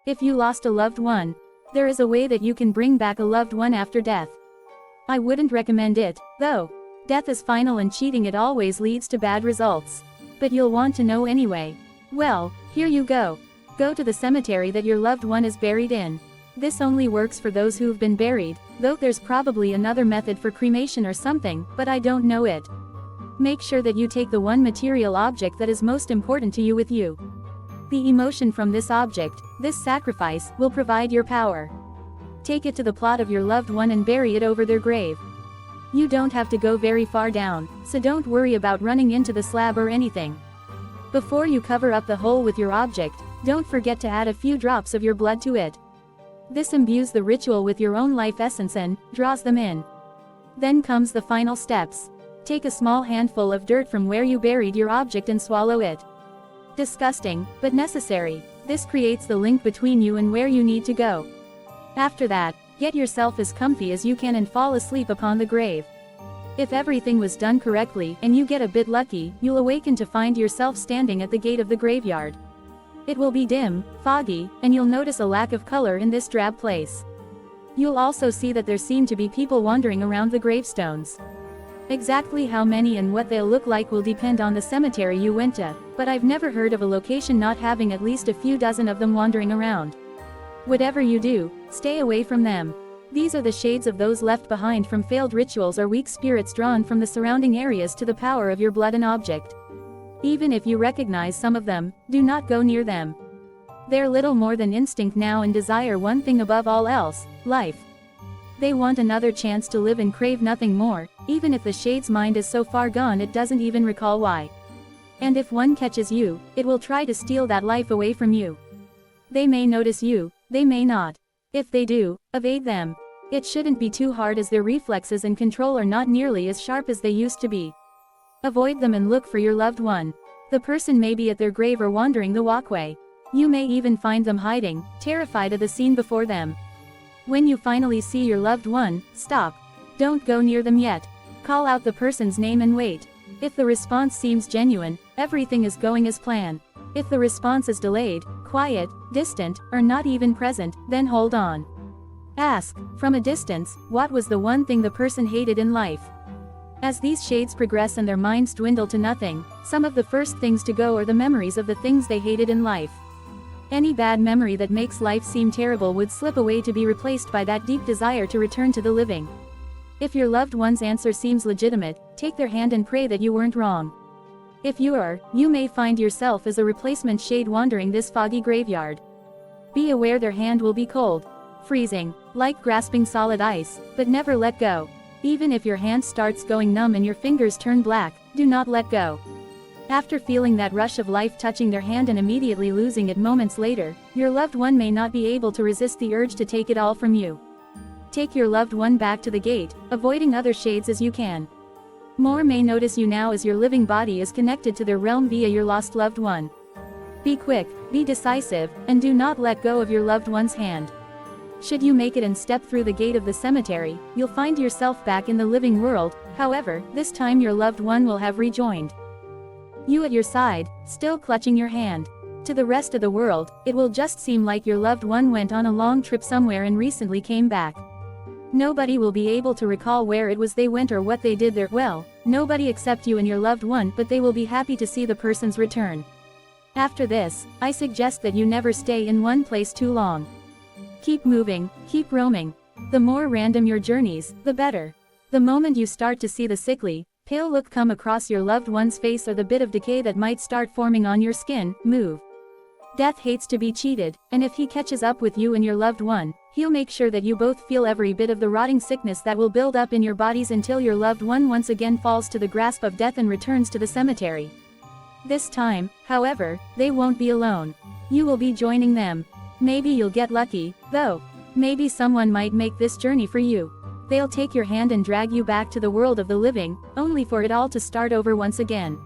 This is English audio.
If you lost a loved one, there is a way that you can bring back a loved one after death. I wouldn't recommend it, though. Death is final and cheating it always leads to bad results. But you'll want to know anyway. Well, here you go. Go to the cemetery that your loved one is buried in. This only works for those who've been buried, though there's probably another method for cremation or something, but I don't know it. Make sure that you take the one material object that is most important to you with you. The emotion from this object, this sacrifice, will provide your power. Take it to the plot of your loved one and bury it over their grave. You don't have to go very far down, so don't worry about running into the slab or anything. Before you cover up the hole with your object, don't forget to add a few drops of your blood to it. This imbues the ritual with your own life essence and draws them in. Then comes the final steps. Take a small handful of dirt from where you buried your object and swallow it. Disgusting, but necessary. This creates the link between you and where you need to go. After that, get yourself as comfy as you can and fall asleep upon the grave. If everything was done correctly and you get a bit lucky, you'll awaken to find yourself standing at the gate of the graveyard. It will be dim, foggy, and you'll notice a lack of color in this drab place. You'll also see that there seem to be people wandering around the gravestones. Exactly how many and what they'll look like will depend on the cemetery you went to, but I've never heard of a location not having at least a few dozen of them wandering around. Whatever you do, stay away from them. These are the shades of those left behind from failed rituals or weak spirits drawn from the surrounding areas to the power of your blood and object. Even if you recognize some of them, do not go near them. They're little more than instinct now and desire one thing above all else, life. They want another chance to live and crave nothing more, even if the shade's mind is so far gone it doesn't even recall why. And if one catches you, it will try to steal that life away from you. They may notice you, they may not. If they do, evade them. It shouldn't be too hard as their reflexes and control are not nearly as sharp as they used to be. Avoid them and look for your loved one. The person may be at their grave or wandering the walkway. You may even find them hiding, terrified of the scene before them. When you finally see your loved one, stop. Don't go near them yet. Call out the person's name and wait. If the response seems genuine, everything is going as planned. If the response is delayed, quiet, distant, or not even present, then hold on. Ask, from a distance, what was the one thing the person hated in life? As these shades progress and their minds dwindle to nothing, some of the first things to go are the memories of the things they hated in life. Any bad memory that makes life seem terrible would slip away to be replaced by that deep desire to return to the living. If your loved one's answer seems legitimate, take their hand and pray that you weren't wrong. If you are, you may find yourself as a replacement shade wandering this foggy graveyard. Be aware their hand will be cold, freezing, like grasping solid ice, but never let go. Even if your hand starts going numb and your fingers turn black, do not let go. After feeling that rush of life touching their hand and immediately losing it moments later, your loved one may not be able to resist the urge to take it all from you. Take your loved one back to the gate, avoiding other shades as you can. More may notice you now as your living body is connected to their realm via your lost loved one. Be quick, be decisive, and do not let go of your loved one's hand. Should you make it and step through the gate of the cemetery, you'll find yourself back in the living world. However, this time your loved one will have rejoined you at your side, still clutching your hand. To the rest of the world, it will just seem like your loved one went on a long trip somewhere and recently came back. Nobody will be able to recall where it was they went or what they did there. Well, nobody except you and your loved one, but they will be happy to see the person's return. After this, I suggest that you never stay in one place too long. Keep moving, keep roaming. The more random your journeys, the better. The moment you start to see the sickly, pale look come across your loved one's face or the bit of decay that might start forming on your skin, move. Death hates to be cheated, and if he catches up with you and your loved one, he'll make sure that you both feel every bit of the rotting sickness that will build up in your bodies until your loved one once again falls to the grasp of death and returns to the cemetery. This time, however, they won't be alone. You will be joining them. Maybe you'll get lucky, though. Maybe someone might make this journey for you. They'll take your hand and drag you back to the world of the living, only for it all to start over once again.